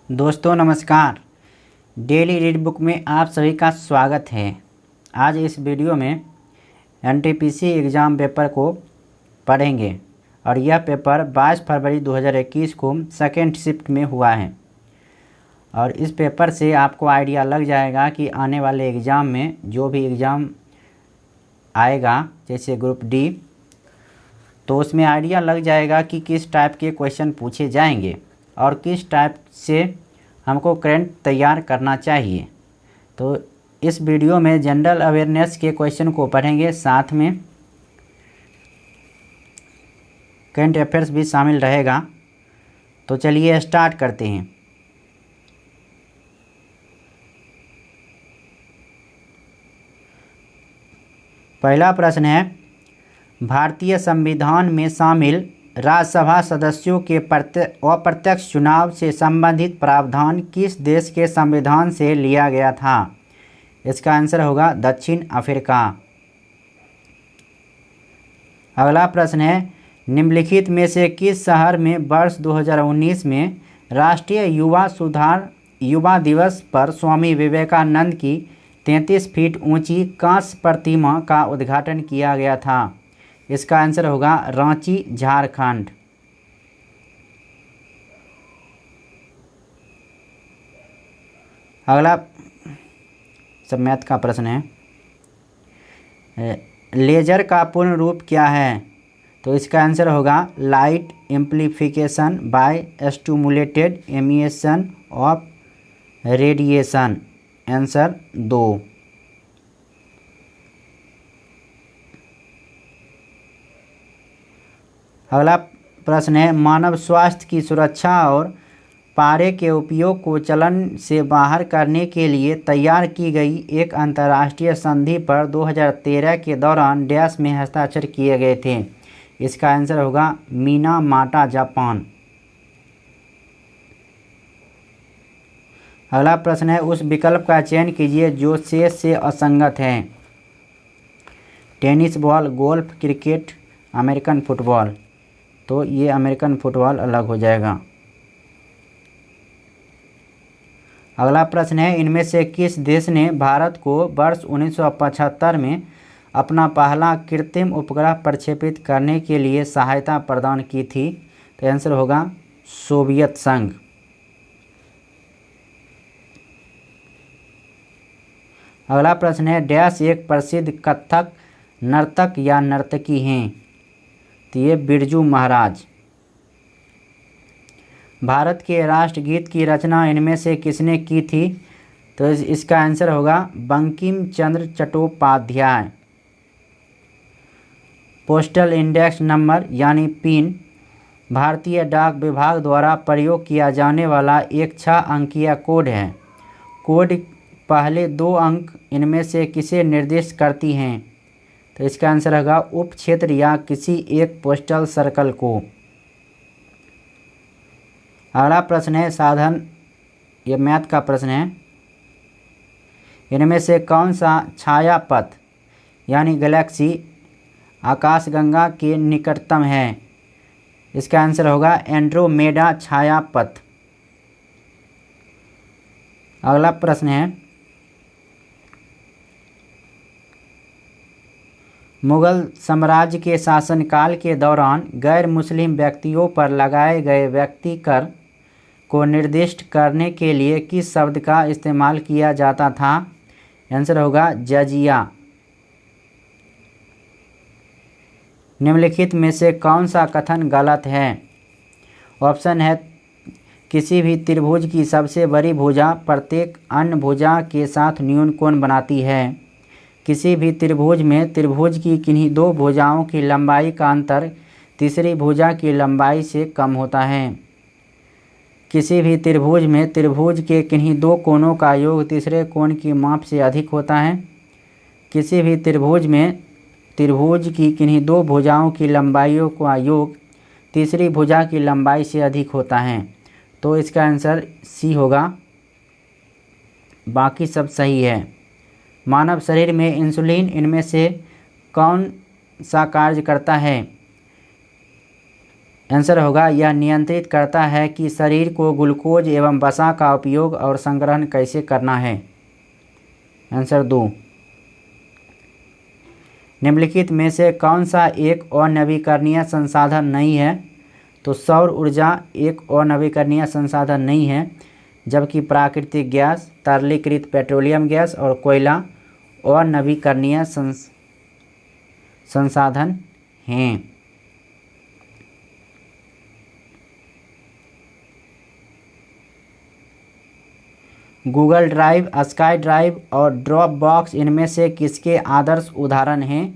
दोस्तों नमस्कार। Daily read book में आप सभी का स्वागत है। आज इस वीडियो में एनटीपीसी एग्ज़ाम पेपर को पढ़ेंगे और यह पेपर 22 फरवरी 2021 को सेकेंड शिफ्ट में हुआ है। और इस पेपर से आपको आइडिया लग जाएगा कि आने वाले एग्ज़ाम में जो भी एग्ज़ाम आएगा जैसे ग्रुप डी, तो उसमें आइडिया लग जाएगा कि किस टाइप के क्वेश्चन पूछे जाएंगे और किस टाइप से हमको करंट तैयार करना चाहिए। तो इस वीडियो में जनरल अवेयरनेस के क्वेश्चन को पढ़ेंगे, साथ में करंट अफेयर्स भी शामिल रहेगा। तो चलिए स्टार्ट करते हैं। पहला प्रश्न है, भारतीय संविधान में शामिल राज्यसभा सदस्यों के अप्रत्यक्ष चुनाव से संबंधित प्रावधान किस देश के संविधान से लिया गया था? इसका आंसर होगा दक्षिण अफ्रीका। अगला प्रश्न है, निम्नलिखित में से किस शहर में वर्ष 2019 में राष्ट्रीय युवा दिवस पर स्वामी विवेकानंद की 33 फीट ऊंची कांस्य प्रतिमा का उद्घाटन किया गया था? इसका आंसर होगा रांची, झारखंड। अगला सब मैथ का प्रश्न है, लेजर का पूर्ण रूप क्या है? तो इसका आंसर होगा light amplification by stimulated emission of radiation. Answer 2। अगला प्रश्न है, मानव स्वास्थ्य की सुरक्षा और पारे के उपयोग को चलन से बाहर करने के लिए तैयार की गई एक अंतर्राष्ट्रीय संधि पर 2013 के दौरान डैश में हस्ताक्षर किए गए थे? इसका आंसर होगा मिनामाटा, जापान। अगला प्रश्न है, उस विकल्प का चयन कीजिए जो शेष से असंगत है। Tennis ball, golf, cricket, American football. तो ये अमेरिकन फुटबॉल अलग हो जाएगा। अगला प्रश्न है, इनमें से किस देश ने भारत को वर्ष 1975 में अपना पहला कृत्रिम उपग्रह प्रक्षेपित करने के लिए सहायता प्रदान की थी? तो आंसर होगा सोवियत संघ। अगला प्रश्न है, डैश एक प्रसिद्ध कथक नर्तक या नर्तकी हैं? तो ये बिरजू महाराज। भारत के राष्ट्रगीत की रचना इनमें से किसने की थी? तो इसका आंसर होगा Bankim Chandra Chattopadhyay. Postal index number यानी पिन भारतीय डाक विभाग द्वारा प्रयोग किया जाने वाला एक 6 अंकीय कोड है। कोड पहले 2 अंक इनमें से किसे निर्दिष्ट करती हैं? तो इसका आंसर होगा उप क्षेत्र या किसी एक पोस्टल सर्कल को। अगला प्रश्न है, साधन, ये मैथ का प्रश्न है, इनमें से कौन सा छाया पथ यानी गैलेक्सी आकाशगंगा के निकटतम है? इसका आंसर होगा एंड्रोमेडा छाया पथ। अगला प्रश्न है, मुगल साम्राज्य के शासनकाल के दौरान गैर मुस्लिम व्यक्तियों पर लगाए गए व्यक्ति कर को निर्दिष्ट करने के लिए किस शब्द का इस्तेमाल किया जाता था? आंसर होगा जजिया। निम्नलिखित में से कौन सा कथन गलत है? ऑप्शन है, किसी भी त्रिभुज की सबसे बड़ी भुजा प्रत्येक अन्य भुजा के साथ न्यून कोण बनाती है। किसी भी त्रिभुज में त्रिभुज की किन्हीं 2 भुजाओं की लंबाई का अंतर तीसरी भुजा की लंबाई से कम होता है। किसी भी त्रिभुज में त्रिभुज के किन्हीं 2 कोणों का योग तीसरे कोण की माप से अधिक होता है। किसी भी त्रिभुज में त्रिभुज की किन्हीं 2 भुजाओं की लंबाइयों का योग तीसरी भुजा की लंबाई से अधिक होता है। तो इसका आंसर सी होगा, बाकी सब सही है। मानव शरीर में इंसुलिन इनमें से कौन सा कार्य करता है? आंसर होगा यह नियंत्रित करता है कि शरीर को ग्लूकोज एवं वसा का उपयोग और संग्रहण कैसे करना है। आंसर 2। निम्नलिखित में से कौन सा एक अनवीकरणीय संसाधन नहीं है? तो सौर ऊर्जा एक अनवीकरणीय संसाधन नहीं है, जबकि प्राकृतिक गैस, तरलीकृत पेट्रोलियम गैस और कोयला अनवीकरणीय संसाधन हैं। गूगल ड्राइव, स्काई ड्राइव और ड्रॉप बॉक्स इनमें से किसके आदर्श उदाहरण हैं?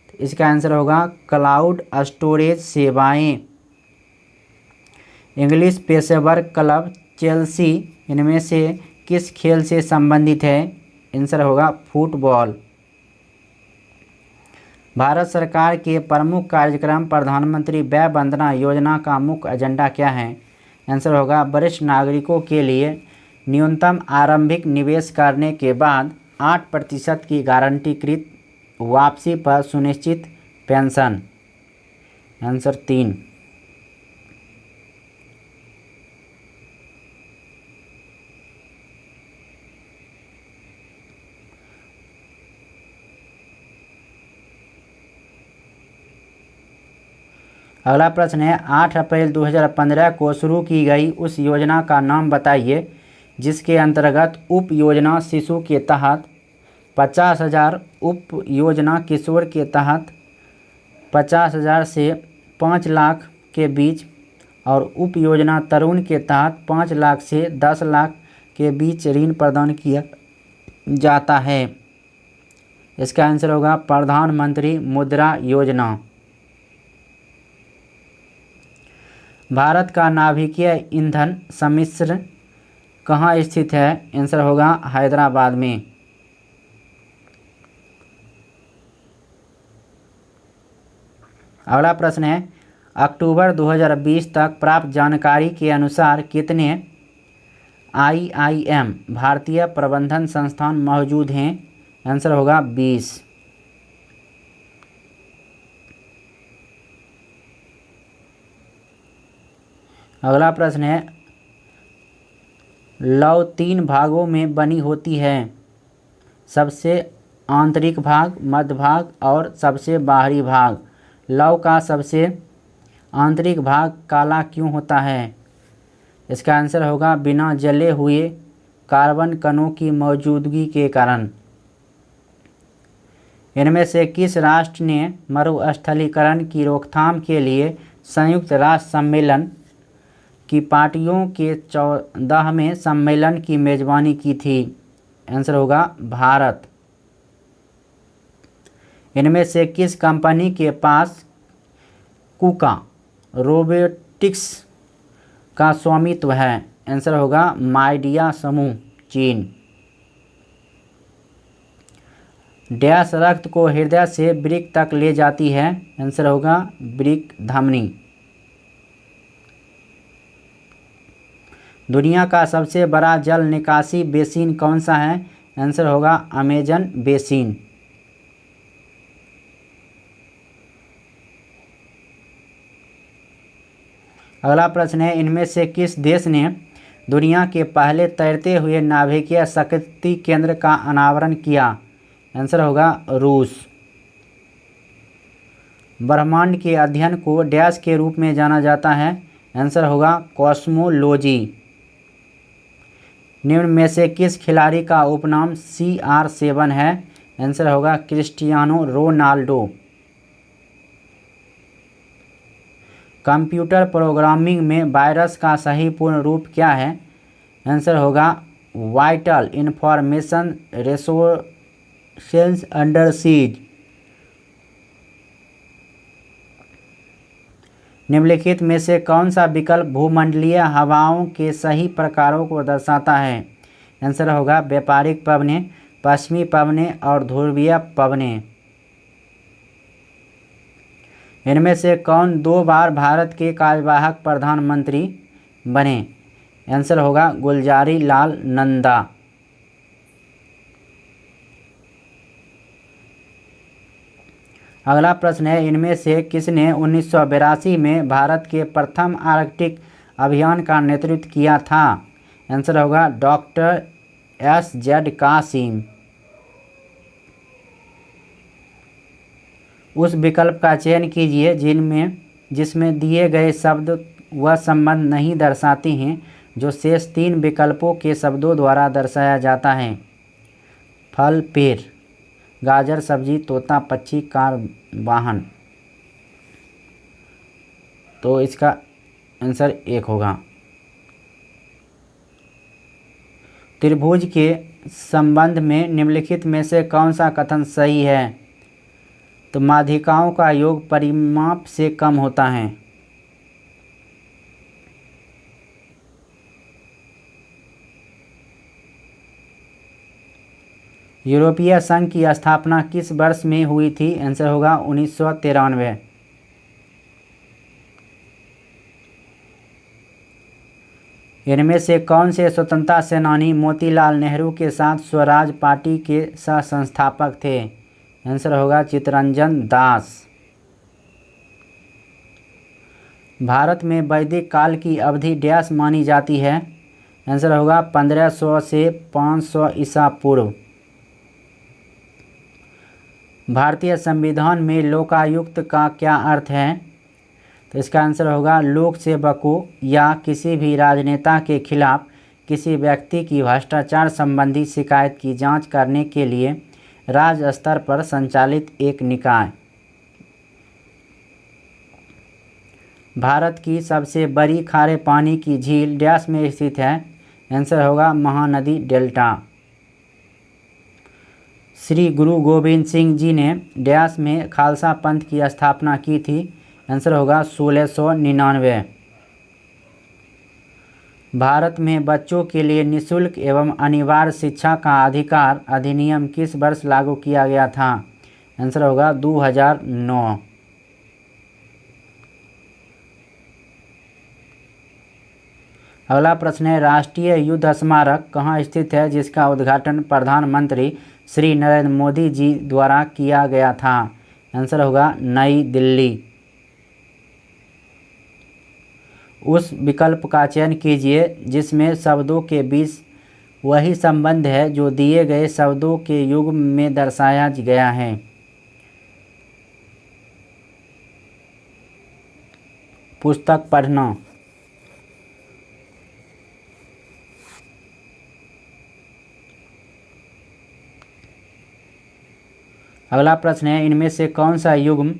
तो इसका आंसर होगा क्लाउड स्टोरेज सेवाएं। इंग्लिश पेशेवर क्लब चेल्सी इनमें से किस खेल से संबंधित है? आंसर होगा फुटबॉल। भारत सरकार के प्रमुख कार्यक्रम प्रधानमंत्री वय वंदना योजना का मुख्य एजेंडा क्या है? आंसर होगा वरिष्ठ नागरिकों के लिए न्यूनतम आरंभिक निवेश करने के बाद 8% की गारंटीकृत वापसी पर सुनिश्चित पेंशन। आंसर 3। अगला प्रश्न है 8 अप्रैल 2015 को शुरू की गई उस योजना का नाम बताइए जिसके अंतर्गत उप योजना शिशु के तहत 50,000, उप योजना किशोर के तहत 50,000 से 5 लाख के बीच और उप योजना तरुण के तहत 5 लाख से 10 लाख के बीच ऋण प्रदान किया जाता है। इसका आंसर होगा प्रधानमंत्री मुद्रा योजना। भारत का नाभिकीय ईंधन सम्मिश्र कहाँ स्थित है? आंसर होगा हैदराबाद में। अगला प्रश्न है अक्टूबर 2020 तक प्राप्त जानकारी के अनुसार कितने IIM भारतीय प्रबंधन संस्थान मौजूद हैं? आंसर होगा 20। अगला प्रश्न है लौ 3 भागों में बनी होती है, सबसे आंतरिक भाग, मध्य भाग और सबसे बाहरी भाग। लौ का सबसे आंतरिक भाग काला क्यों होता है? इसका आंसर होगा बिना जले हुए कार्बन कणों की मौजूदगी के कारण। इनमें से किस राष्ट्र ने मरुस्थलीकरण की रोकथाम के लिए संयुक्त राष्ट्र सम्मेलन की पार्टियों के 14वें सम्मेलन की मेजबानी की थी? आंसर होगा भारत। इनमें से किस कंपनी के पास कुका रोबोटिक्स का स्वामित्व है? आंसर होगा माइडिया समूह, चीन। डैश रक्त को हृदय से वृक्क तक ले जाती है? आंसर होगा वृक्क धमनी। दुनिया का सबसे बड़ा जल निकासी बेसिन कौन सा है? आंसर होगा अमेजन बेसिन। अगला प्रश्न है इनमें से किस देश ने दुनिया के पहले तैरते हुए नाभिकीय शक्ति केंद्र का अनावरण किया? आंसर होगा रूस। ब्रह्मांड के अध्ययन को डैश के रूप में जाना जाता है? आंसर होगा कॉस्मोलॉजी। निम्न में से किस खिलाड़ी का उपनाम CR7 है? आंसर होगा क्रिस्टियानो रोनाल्डो। कंप्यूटर प्रोग्रामिंग में वायरस का सही पूर्ण रूप क्या है? आंसर होगा vital information resources under seize. निम्नलिखित में से कौन सा विकल्प भूमंडलीय हवाओं के सही प्रकारों को दर्शाता है? आंसर होगा व्यापारिक पवनें, पश्चिमी पवनें और ध्रुवीय पवनें। इनमें से कौन 2 बार भारत के कार्यवाहक प्रधानमंत्री बने? आंसर होगा गुलजारी लाल नंदा। अगला प्रश्न है, इनमें से किसने 1982 में भारत के प्रथम आर्कटिक अभियान का नेतृत्व किया था? आंसर होगा डॉक्टर S.Z. कासिम। उस विकल्प का चयन कीजिए जिसमें दिए गए शब्द वह संबंध नहीं दर्शाते हैं जो शेष 3 विकल्पों के शब्दों द्वारा दर्शाया जाता है। फल, पेड़, गाजर, सब्जी, तोता, पक्षी, कार, वाहन। तो इसका आंसर 1 होगा। त्रिभुज के संबंध में निम्नलिखित में से कौन सा कथन सही है? तो माध्यिकाओं का योग परिमाप से कम होता है। यूरोपीय संघ की स्थापना किस वर्ष में हुई थी? आंसर होगा 1993। इनमें से कौन से स्वतंत्रता सेनानी मोतीलाल नेहरू के साथ स्वराज पार्टी के सह संस्थापक थे? आंसर होगा चित्तरंजन दास। भारत में वैदिक काल की अवधि डैश मानी जाती है? आंसर होगा 1500 से 500 ईसा पूर्व। भारतीय संविधान में लोकायुक्त का क्या अर्थ है? तो इसका आंसर होगा लोक सेवकों या किसी भी राजनेता के खिलाफ किसी व्यक्ति की भ्रष्टाचार संबंधी शिकायत की जांच करने के लिए राज्य स्तर पर संचालित एक निकाय। भारत की सबसे बड़ी खारे पानी की झील डैश में स्थित है? आंसर होगा महानदी डेल्टा। श्री गुरु गोविंद सिंह जी ने डैश में खालसा पंथ की स्थापना की थी? आंसर होगा 1699। भारत में बच्चों के लिए निःशुल्क एवं अनिवार्य शिक्षा का अधिकार अधिनियम किस वर्ष लागू किया गया था? आंसर होगा 2009। अगला प्रश्न है, राष्ट्रीय युद्ध स्मारक कहाँ स्थित है जिसका उद्घाटन प्रधानमंत्री श्री नरेंद्र मोदी जी द्वारा किया गया था? आंसर होगा नई दिल्ली। उस विकल्प का चयन कीजिए जिसमें शब्दों के बीच वही संबंध है जो दिए गए शब्दों के युग्म में दर्शाया गया है। पुस्तक पढ़ना। अगला प्रश्न है, इनमें से कौन सा युग्म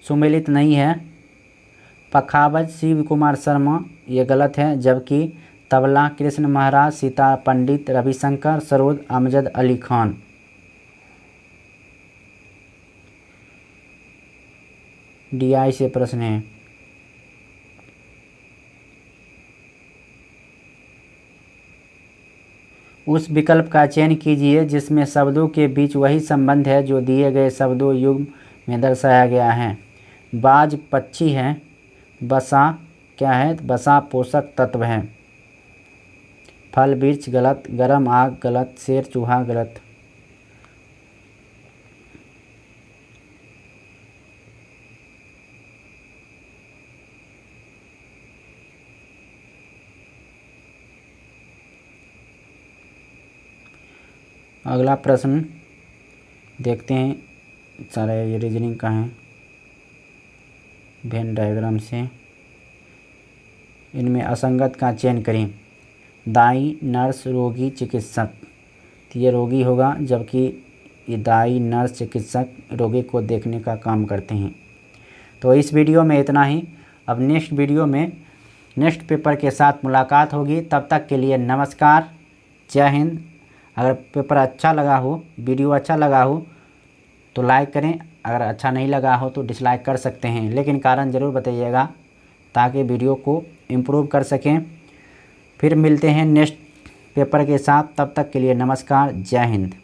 सुमेलित नहीं है? पखावज शिव कुमार शर्मा, ये गलत है, जबकि तबला कृष्ण महाराज, सितार पंडित रविशंकर, सरोद अमजद अली खान। DI से प्रश्न है। उस विकल्प का चयन कीजिए जिसमें शब्दों के बीच वही संबंध है जो दिए गए शब्दों युग्म में दर्शाया गया है। बाज पक्षी है, बसा क्या है? बसा पोषक तत्व है। फल वृक्ष गलत, गरम आग गलत, शेर चूहा गलत। अगला प्रश्न देखते हैं, सारा ये रीजनिंग का है वेन डायग्राम से। इनमें असंगत का चयन करें। दाई, नर्स, रोगी, चिकित्सक। तो ये रोगी होगा, जबकि ये दाई, नर्स, चिकित्सक रोगी को देखने का काम करते हैं। तो इस वीडियो में इतना ही। अब नेक्स्ट वीडियो में नेक्स्ट पेपर के साथ मुलाकात होगी। तब तक के लिए नमस्कार, जय हिंद। अगर पेपर अच्छा लगा हो, वीडियो अच्छा लगा हो तो लाइक करें, अगर अच्छा नहीं लगा हो तो डिसलाइक कर सकते हैं, लेकिन कारण ज़रूर बताइएगा ताकि वीडियो को इम्प्रूव कर सकें। फिर मिलते हैं नेक्स्ट पेपर के साथ, तब तक के लिए नमस्कार, जय हिंद।